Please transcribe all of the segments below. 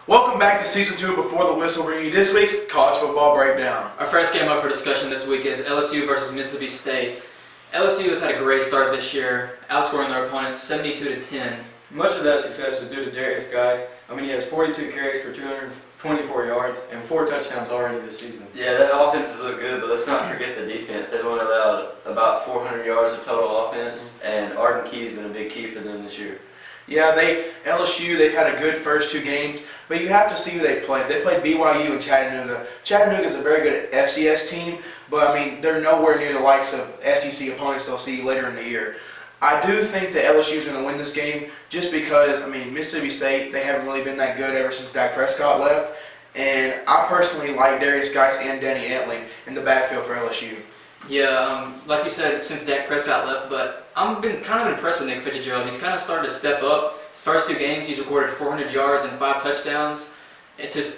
Welcome back to Season 2 Before the Whistle, bringing you this week's College Football Breakdown. Our first game up for discussion this week is LSU versus Mississippi State. LSU has had a great start this year, outscoring their opponents 72-10. Much of that success was due to Darius Guice. He has 42 carries for 224 yards and 4 touchdowns already this season. Yeah, that offense has looked good, but let's not forget the defense. They've only allowed about 400 yards of total offense, and Arden Key's been a big key for them this year. Yeah, LSU, they've had a good first 2 games, but you have to see who they played. They played BYU and Chattanooga. Chattanooga is a very good FCS team, but they're nowhere near the likes of SEC opponents they'll see later in the year. I do think that LSU is going to win this game just because, Mississippi State, they haven't really been that good ever since Dak Prescott left, and I personally like Darius Guice and Danny Etling in the backfield for LSU. Yeah, like you said, since Dak Prescott left, but I've been kind of impressed with Nick Fitzgerald. He's kind of started to step up. His first 2 games, he's recorded 400 yards and 5 touchdowns. It just,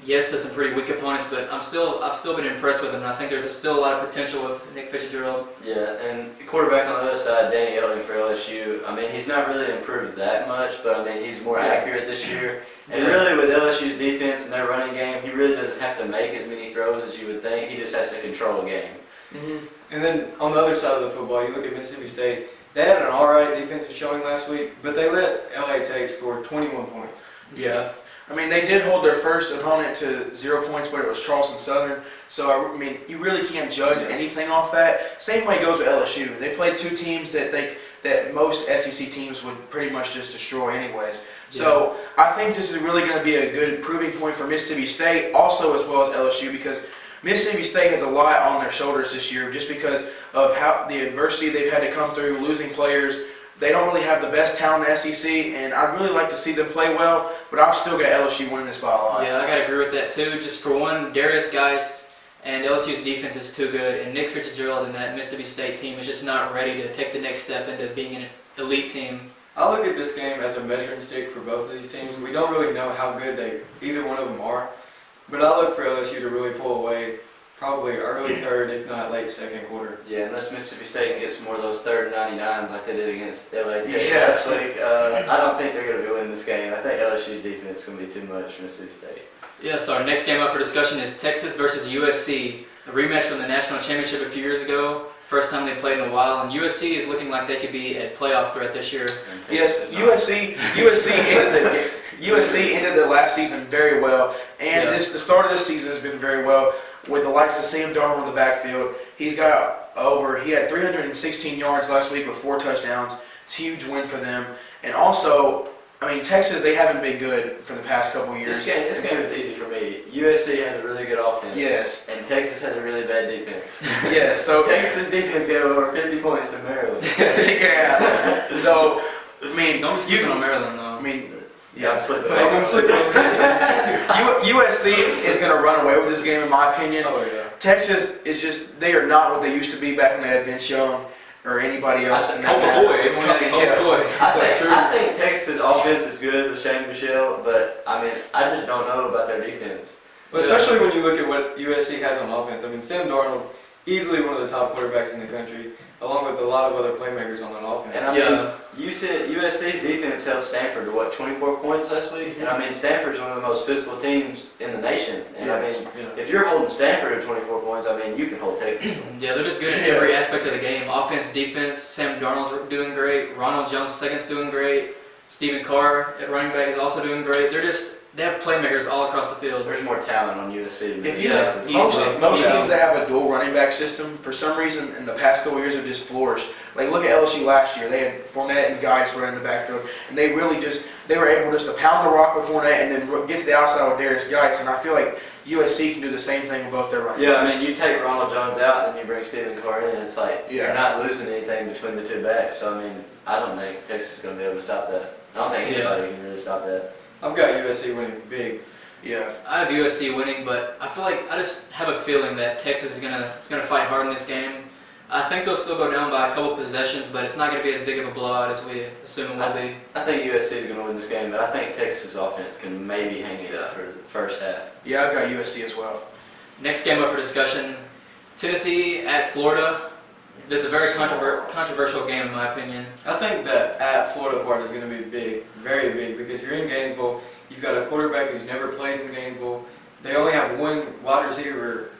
yes, there's some pretty weak opponents, but I've still been impressed with him, and I think there's still a lot of potential with Nick Fitzgerald. Yeah, and the quarterback on the other side, Danny Etling for LSU, he's not really improved that much, but he's more accurate this year. And really with LSU's defense and their running game, he really doesn't have to make as many throws as you would think. He just has to control a game. Mm-hmm. And then on the other side of the football, you look at Mississippi State. They had an alright defensive showing last week, but they let LA Tech score 21 points. Yeah. They did hold their first opponent to 0 points, but it was Charleston Southern. So, you really can't judge anything off that. Same way goes with LSU. They played 2 teams that most SEC teams would pretty much just destroy anyways. So, I think this is really going to be a good proving point for Mississippi State, also as well as LSU, because Mississippi State has a lot on their shoulders this year just because of how the adversity they've had to come through, losing players. They don't really have the best talent in the SEC, and I'd really like to see them play well, but I've still got LSU winning this by a lot. Yeah, I got to agree with that too. Just for one, Darius Guice and LSU's defense is too good, and Nick Fitzgerald and that Mississippi State team is just not ready to take the next step into being an elite team. I look at this game as a measuring stick for both of these teams. We don't really know how good either one of them are, but I look for LSU to really pull away probably early third, if not late second quarter. Yeah, unless Mississippi State can get some more of those third 99s like they did against LA Tech Yeah. last week. I don't think they're going to be winning this game. I think LSU's defense is going to be too much for Mississippi State. Yeah, so our next game up for discussion is Texas versus USC, a rematch from the national championship a few years ago. First time they played in a while, and USC is looking like they could be a playoff threat this year. Yes, USC ended their last season very well, and the start of this season has been very well with the likes of Sam Darnold in the backfield. He had 316 yards last week with 4 touchdowns. It's a huge win for them. And also, Texas, they haven't been good for the past couple years. This game is easy for me. USC has a really good offense. Yes. And Texas has a really bad defense. Yes. So Texas defense gave over 50 points to Maryland. yeah. So, Don't be sleeping on Maryland, though. I'm sleeping. I'm sleeping on Texas. USC is going to run away with this game, in my opinion. Oh, yeah. Texas is just, they are not what they used to be back when they had Vince Young or anybody else. I think Texas' offense is good with Shane Michelle, but I just don't know about their defense. Well, especially when you look at what USC has on offense. Sam Darnold, easily one of the top quarterbacks in the country, along with a lot of other playmakers on that offense. And you said USC's defense held Stanford to 24 points last week? And Stanford's one of the most physical teams in the nation. And if you're holding Stanford to 24 points, you can hold Texas. Yeah, they're just good in every aspect of the game. Offense, defense, Sam Darnold's doing great. Ronald Jones II's doing great. Stephen Carr at running back is also doing great. They have playmakers all across the field. There's more talent on USC than Texas. Most teams that have a dual running back system, for some reason, in the past couple of years, have just flourished. Like, look at LSU last year. They had Fournette and Guice running in the backfield, and they were able just to pound the rock with Fournette and then get to the outside with Darius Guice. And I feel like USC can do the same thing with both their running backs. You take Ronald Jones out and you bring Stephen Carr in, it's like you're not losing anything between the 2 backs. So, I don't think Texas is going to be able to stop that. I don't think anybody can really stop that. I've got USC winning big. Yeah. I have USC winning, but I feel like I just have a feeling that Texas is gonna fight hard in this game. I think they'll still go down by a couple possessions, but it's not going to be as big of a blowout as we assume it will be. I think USC is going to win this game, but I think Texas' offense can maybe hang it for the first half. Yeah, I've got USC as well. Next game up for discussion, Tennessee at Florida. This is a very controversial game in my opinion. I think that at Florida part is going to be big, very big, because you're in Gainesville. You've got a quarterback who's never played in Gainesville. They only have one wide receiver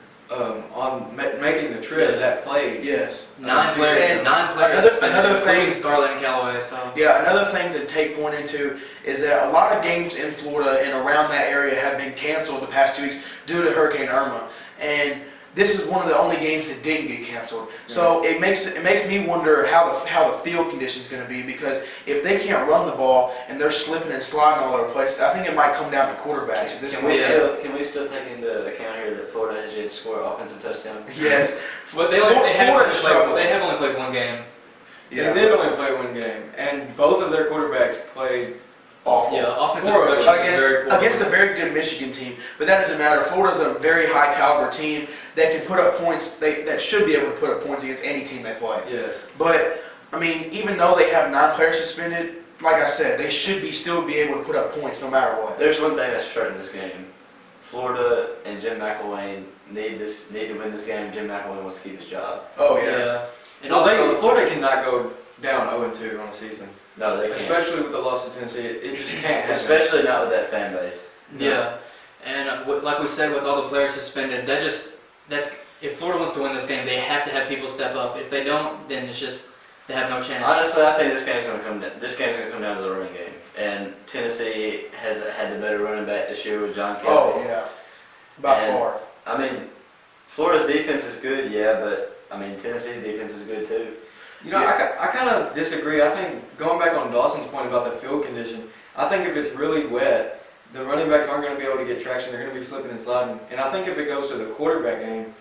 making the trip that played. Yes. Nine players another suspended, including thing- Scarlett and Callaway. So Yeah, another thing to take point into is that a lot of games in Florida and around that area have been canceled the past 2 weeks due to Hurricane Irma. And this is one of the only games that didn't get canceled. So it makes me wonder how the field condition is going to be, because if they can't run the ball and they're slipping and sliding all over the place, I think it might come down to quarterbacks. If this Can we still take into account here that Florida has yet to score an offensive touchdown? Yes. but they have only played one game. Yeah. They did only play one game, and both of their quarterbacks played awful. Yeah, offensive Horrible. production is very poor. Against a very good Michigan team, but that doesn't matter. Florida's a very high caliber team that can put up points. That should be able to put up points against any team they play. Yes. But I mean, even though they have 9 players suspended, like I said, they should still be able to put up points no matter what. There's one thing that's certain in this game. Florida and Jim McElwain need to win this game. Jim McElwain wants to keep his job. Oh yeah. Yeah. And Well, also, Florida cannot go down 0-2 on a season, No, they can't. especially with the loss to Tennessee. It just can't happen. Especially not with that fan base. yeah, and like we said, with all the players suspended, that's if Florida wants to win this game, they have to have people step up. If they don't, then it's just they have no chance. Honestly, I think this game's going to come down. This game's going to come down to the running game. And Tennessee has had the better running back this year with John Kelly. Oh yeah. By And- far. I mean, Florida's defense is good, yeah, but I mean Tennessee's defense is good too. You know, I kind of disagree. I think going back on Dawson's point about the field condition, I think if it's really wet, the running backs aren't going to be able to get traction. They're going to be slipping and sliding. And I think if it goes to the quarterback game,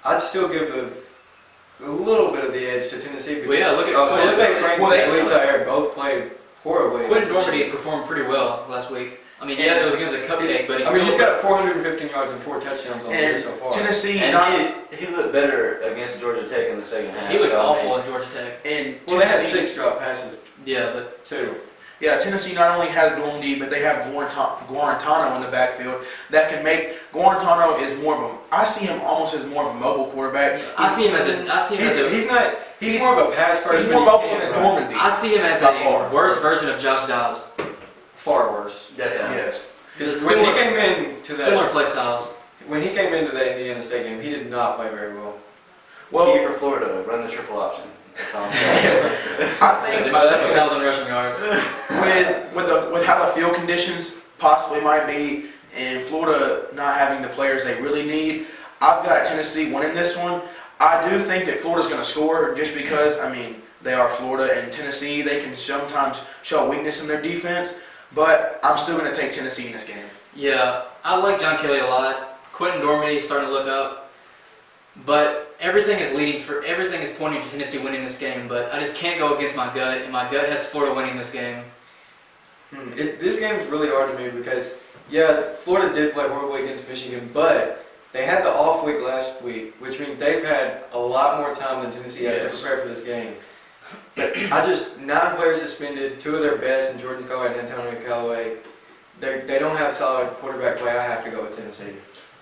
I'd still give a little bit of the edge to Tennessee. Because Well, yeah, look at Felipe Franks well, and Lee Air both played horribly. Quinn Dormady performed pretty well last week. I mean, yeah, it was against a cupcake, but he's got 415 yards and 4 touchdowns on the year And so far. Tennessee And he looked better against Georgia Tech in the second half. he looked so, I awful mean, at Georgia Tech. and Well, they had Tennessee, 6 drop passes Yeah, but too. yeah, Tennessee not only has Dormady, but they have Guarantano in the backfield that can make. Guarantano is more of a. I see him almost as more of a mobile quarterback. I see him as He's more of a pass first. He's more but he mobile can than run. Dormady. I see him as By a far. worse version of Josh Dobbs. Far worse. Definitely. Yes. Because when he came into Similar that, play styles. when he came into that Indiana State game, he did not play very well. Well, key for Florida, run the triple option. That's all I'm saying. I They think might have 1,000 rushing yards. with how the field conditions possibly might be, and Florida not having the players they really need, I've got Tennessee winning this one. I do think that Florida's going to score just because, I mean, they are Florida, and Tennessee, they can sometimes show weakness in their defense, but I'm still going to take Tennessee in this game. Yeah, I like John Kelly a lot. Quentin Dormady is starting to look up, but everything is pointing to Tennessee winning this game. But I just can't go against my gut, and my gut has Florida winning this game. This game's really hard to me because, yeah, Florida did play horribly against Michigan, but they had the off week last week, which means they've had a lot more time than Tennessee has Yes. to prepare for this game. I just 9 players suspended, 2 of their best, and Jordan Scarlett and Antonio Callaway. They don't have solid quarterback play. I have to go with Tennessee.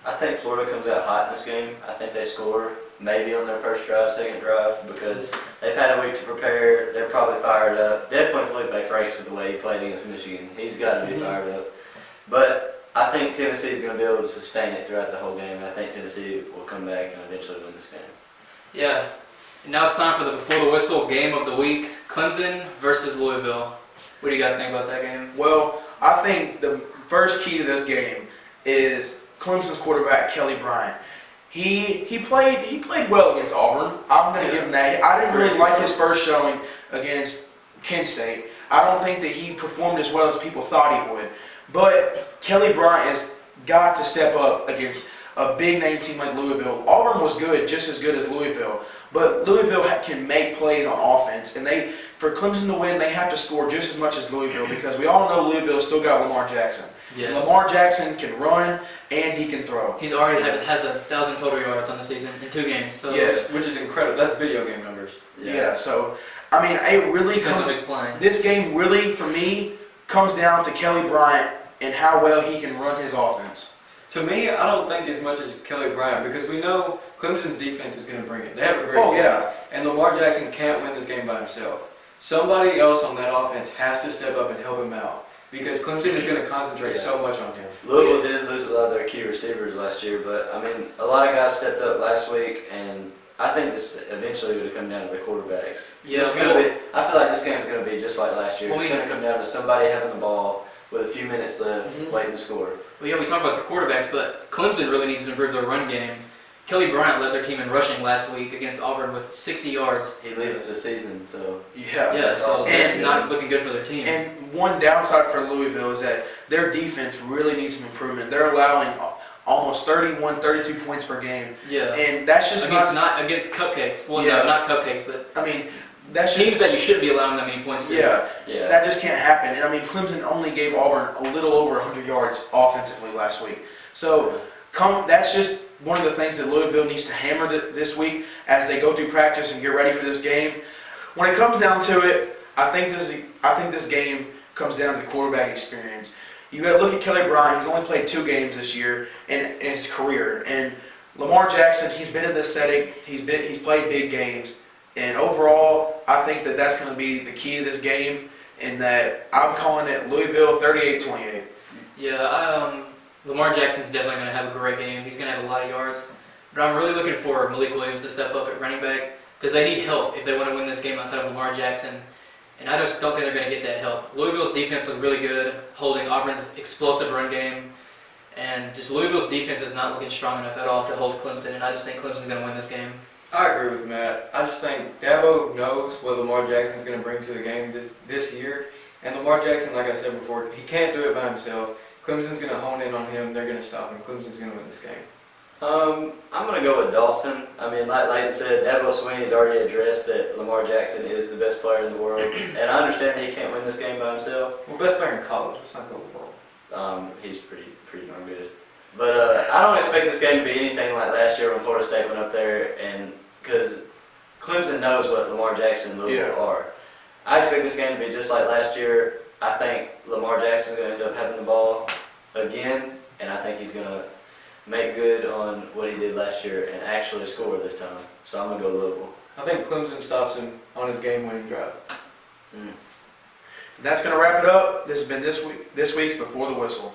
I think Florida comes out hot in this game. I think they score maybe on their first drive, second drive, because they've had a week to prepare. They're probably fired up. Definitely Felipe Franks with the way he played against Michigan. He's got to be fired up. But I think Tennessee's going to be able to sustain it throughout the whole game. I think Tennessee will come back and eventually win this game. Yeah. And now it's time for the before the whistle game of the week: Clemson versus Louisville. What do you guys think about that game? Well, I think the first key to this game is Clemson's quarterback, Kelly Bryant. He played well against Auburn. I'm going to give him that. I didn't really like his first showing against Kent State. I don't think that he performed as well as people thought he would. But Kelly Bryant has got to step up against a big name team like Louisville. Auburn was good, just as good as Louisville. But Louisville can make plays on offense, and for Clemson to win, they have to score just as much as Louisville because we all know Louisville still got Lamar Jackson. Yes. Lamar Jackson can run and he can throw. He's already has 1,000 total yards on the season in 2 games. So Yes. Which is incredible. That's video game numbers. Yeah. So I mean, it really depends on who comes. he's playing. This game really, for me, comes down to Kelly Bryant and how well he can run his offense. To me, I don't think as much as Kelly Bryant because we know Clemson's defense is going to bring it. They have a great defense, and Lamar Jackson can't win this game by himself. Somebody else on that offense has to step up and help him out. because Clemson is going to concentrate so much on him. Louisville did lose a lot of their key receivers last year, but I mean, a lot of guys stepped up last week, and I think this eventually would come down to the quarterbacks. Yeah, It's gonna be. I feel like this game's going to be just like last year. Well, It's going to come down to somebody having the ball with a few minutes left, waiting to score. Well, yeah, we talk about the quarterbacks, but Clemson really needs to improve their run game. Kelly Bryant led their team in rushing last week against Auburn with 60 yards. He leads the season, so Yeah. Yeah, that's so awesome. that's And- not looking good for their team. And one downside for Louisville is that their defense really needs some improvement. They're allowing almost 31, 32 points per game, Yeah. and that's just Not against cupcakes. Well, Yeah. no, not cupcakes, but I mean, that's teams just that you shouldn't be allowing that many points to. yeah. yeah. That just can't happen. And I mean, Clemson only gave Auburn a little over 100 yards offensively last week. So that's just one of the things that Louisville needs to hammer this week as they go through practice and get ready for this game. When it comes down to it, I think this game comes down to the quarterback experience. You got to look at Kelly Bryant. He's only played 2 games this year in his career, and Lamar Jackson. He's been in this setting. He's played big games, and overall, I think that's going to be the key to this game. And that I'm calling it Louisville 38-28. Yeah, Lamar Jackson's definitely going to have a great game. He's going to have a lot of yards. But I'm really looking for Malik Williams to step up at running back because they need help if they want to win this game outside of Lamar Jackson. And I just don't think they're going to get that help. Louisville's defense looked really good, holding Auburn's explosive run game. And just Louisville's defense is not looking strong enough at all to hold Clemson. And I just think Clemson's going to win this game. I agree with Matt. I just think Dabo knows what Lamar Jackson's going to bring to the game this year. And Lamar Jackson, like I said before, he can't do it by himself. Clemson's going to hone in on him. They're going to stop him. Clemson's going to win this game. I'm going to go with Dawson. I mean, like Layton said, Dabo Swinney's already addressed that Lamar Jackson is the best player in the world. And I understand that he can't win this game by himself. Well, best player in college. Let's not go overall. He's pretty darn good. But I don't expect this game to be anything like last year when Florida State went up there, and because Clemson knows what Lamar Jackson and Louisville are. I expect this game to be just like last year. I think Lamar Jackson's going to end up having the ball again, and I think he's going to make good on what he did last year and actually score this time. So I'm going to go Louisville. I think Clemson stops him on his game-winning drive. That's going to wrap it up. This has been this week's Before the Whistle.